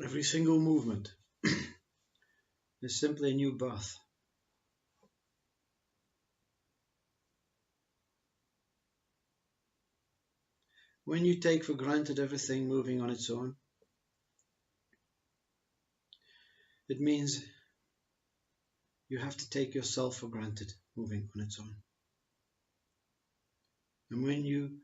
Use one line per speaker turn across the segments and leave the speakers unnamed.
Every single movement is simply a new birth. When you take for granted everything moving on its own, it means you have to take yourself for granted moving on its own. And when you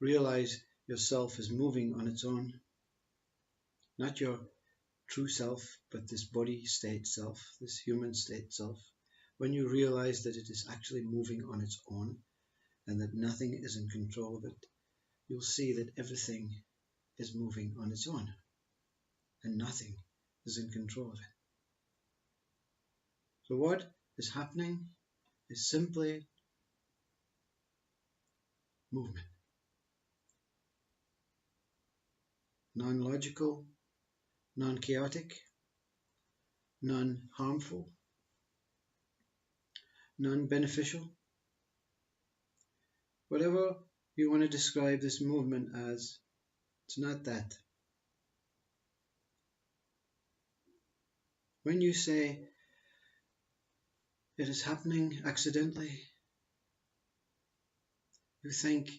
realize yourself is moving on its own, not your true self, but this body state self, this human state self, when you realize that it is actually moving on its own and that nothing is in control of it, you'll see that everything is moving on its own and nothing is in control of it. So what is happening is simply movement. Non-logical, non-chaotic, non-harmful, non-beneficial. Whatever you want to describe this movement as, it's not that. When you say it is happening accidentally, you think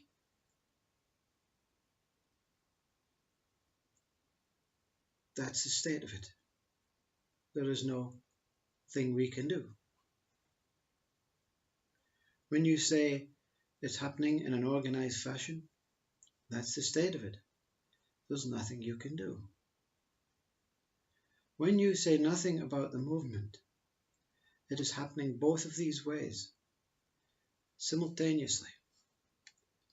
that's the state of it. There is no thing we can do. When you say it's happening in an organized fashion, that's the state of it. There's nothing you can do. When you say nothing about the movement, it is happening both of these ways, simultaneously,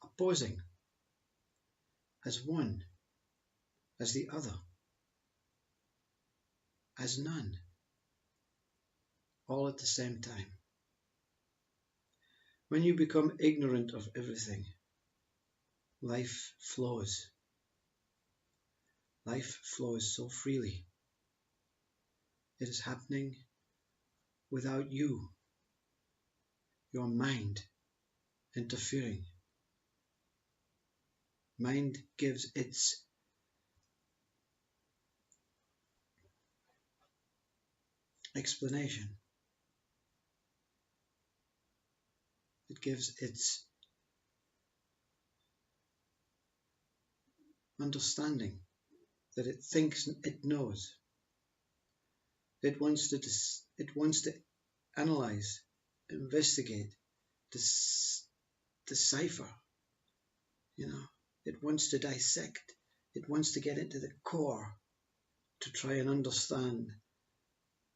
opposing, as one, as the other, as none, all at the same time. When you become ignorant of everything, life flows. Life flows so freely. It is happening without you, your mind, interfering. Mind gives its explanation. It gives its understanding that it thinks it knows. It wants to analyze, investigate, decipher. It wants to dissect. It wants to get into the core to try and understand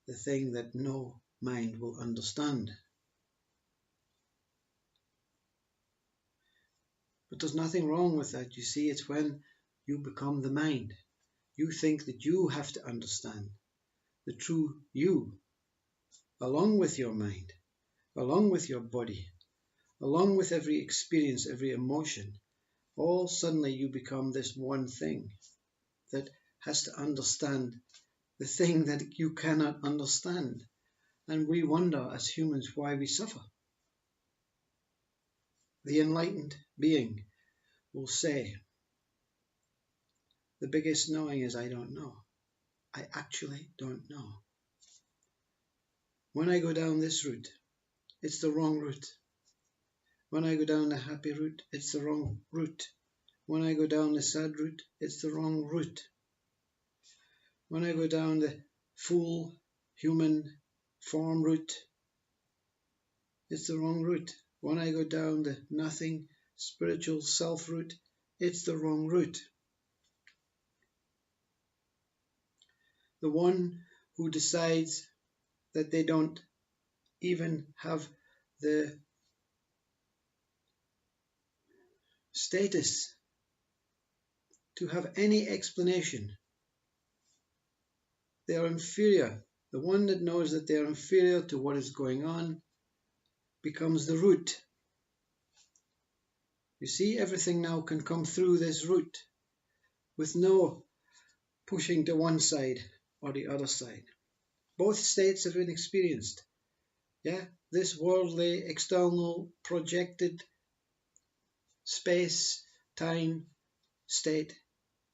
the thing that no mind will understand. But there's nothing wrong with that. You see, it's when you become the mind. You think that you have to understand the true you, along with your mind, along with your body, along with every experience, every emotion. All suddenly you become this one thing that has to understand the thing that you cannot understand. And we wonder as humans why we suffer. The enlightened being will say, the biggest knowing is I don't know. I actually don't know. When I go down this route, it's the wrong route. When I go down the happy route, it's the wrong route. When I go down the sad route, it's the wrong route. When I go down the full human form route, it's the wrong route. When I go down the nothing spiritual self route, it's the wrong route. The one who decides that they don't even have the status to have any explanation. They are inferior. The one that knows that they are inferior to what is going on becomes the root. You see, everything now can come through this root with no pushing to one side or the other side. Both states have been experienced. Yeah, this worldly, external, projected space, time, state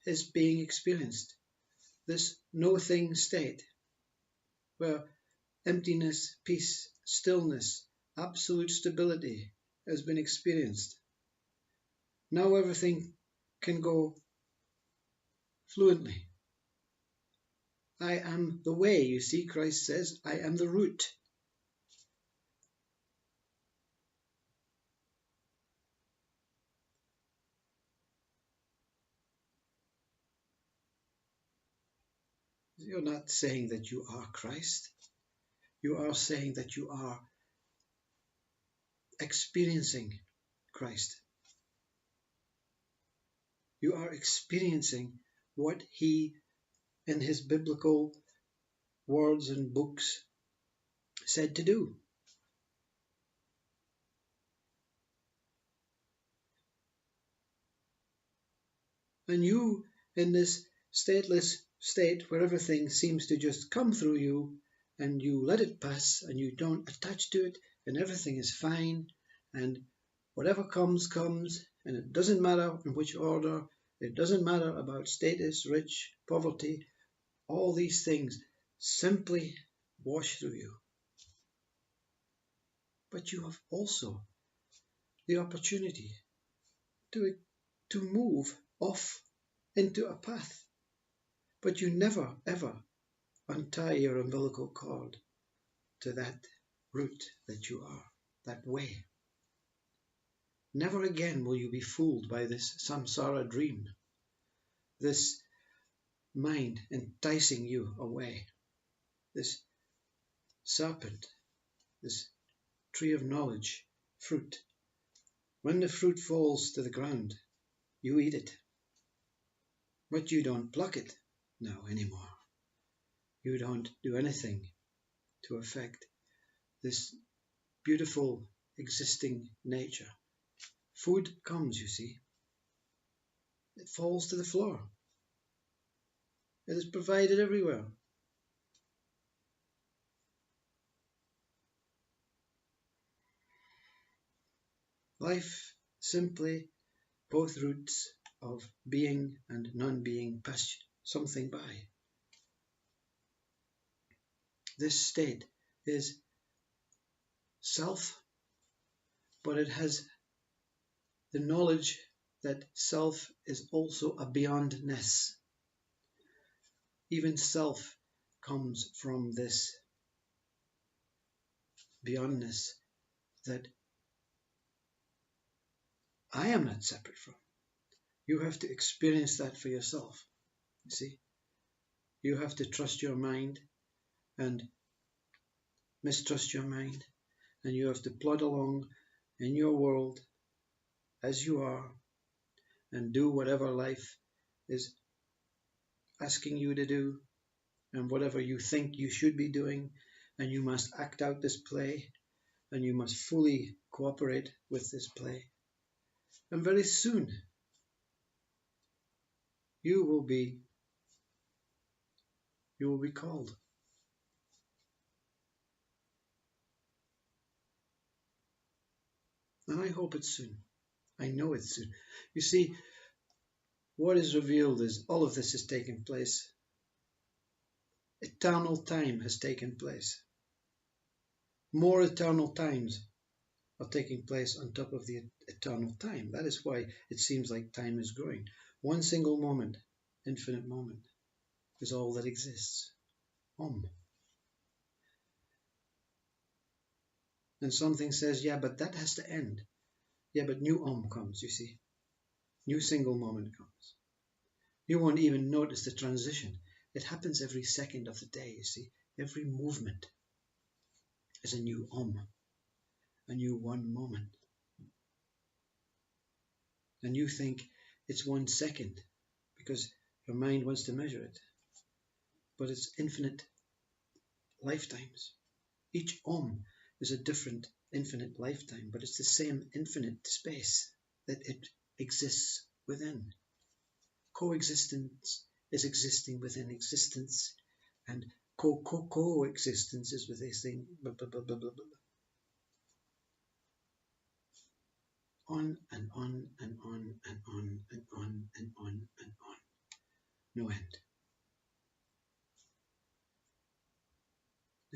is being experienced. this no-thing state where emptiness, peace, stillness, absolute stability has been experienced. Now everything can go fluently. I am the way. You see, Christ says, I am the root. You're not saying that you are Christ. You are saying that you are experiencing Christ. You are experiencing what he, in his biblical words and books, said to do. And you, in this stateless state where everything seems to just come through you and you let it pass and you don't attach to it and everything is fine and whatever comes, comes, and it doesn't matter in which order, it doesn't matter about status, rich, poverty, all these things simply wash through you. But you have also the opportunity to move off into a path. But you never, ever untie your umbilical cord to that root that you are, that way. Never again will you be fooled by this samsara dream, this mind enticing you away, this serpent, this tree of knowledge, fruit. When the fruit falls to the ground, you eat it. But you don't pluck it now anymore. You don't do anything to affect this beautiful existing nature. Food comes, you see. It falls to the floor. It is provided everywhere. Life simply, both roots of being and non-being pass something by. This state is self, but it has the knowledge that self is also a beyondness. Even self comes from this beyondness that I am not separate from. You have to experience that for yourself. You see, you have to trust your mind and mistrust your mind, and you have to plod along in your world as you are and do whatever life is asking you to do and whatever you think you should be doing, and you must act out this play and you must fully cooperate with this play. And very soon you will be called. And I hope it's soon. I know it's soon. You see, what is revealed is all of this has taken place. Eternal time has taken place. More eternal times are taking place on top of the eternal time. That is why it seems like time is growing. One single moment, infinite moment, is all that exists. And something says, yeah, but that has to end. Yeah, but new comes, you see. New single moment comes. You won't even notice the transition. It happens every second of the day, you see. Every movement is a new a new one moment. And you think it's 1 second because your mind wants to measure it. But it's infinite lifetimes. Each is a different infinite lifetime, but it's the same infinite space that it exists within. Coexistence is existing within existence, and coexistence is with this thing, blah, blah, blah, blah, blah, blah. On and on and on and on and on and on and on. No end.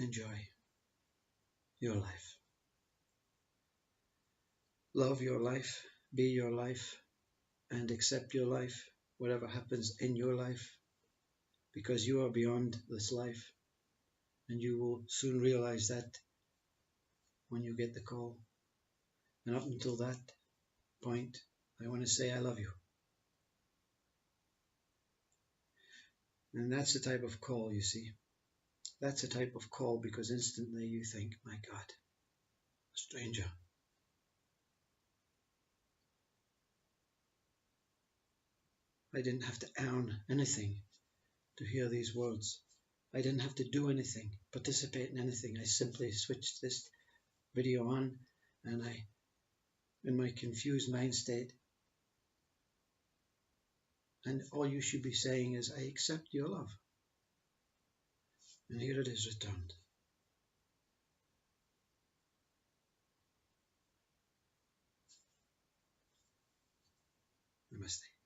enjoy your life. Love your life, be your life, and accept your life, whatever happens in your life, because you are beyond this life, and you will soon realize that when you get the call. And up until that point, I want to say I love you. And that's the type of call, you see. That's the type of call, because instantly you think, my God, a stranger. I didn't have to earn anything to hear these words. I didn't have to do anything, participate in anything. I simply switched this video on, and in my confused mind state, and all you should be saying is, I accept your love. And here it is returned. Namaste.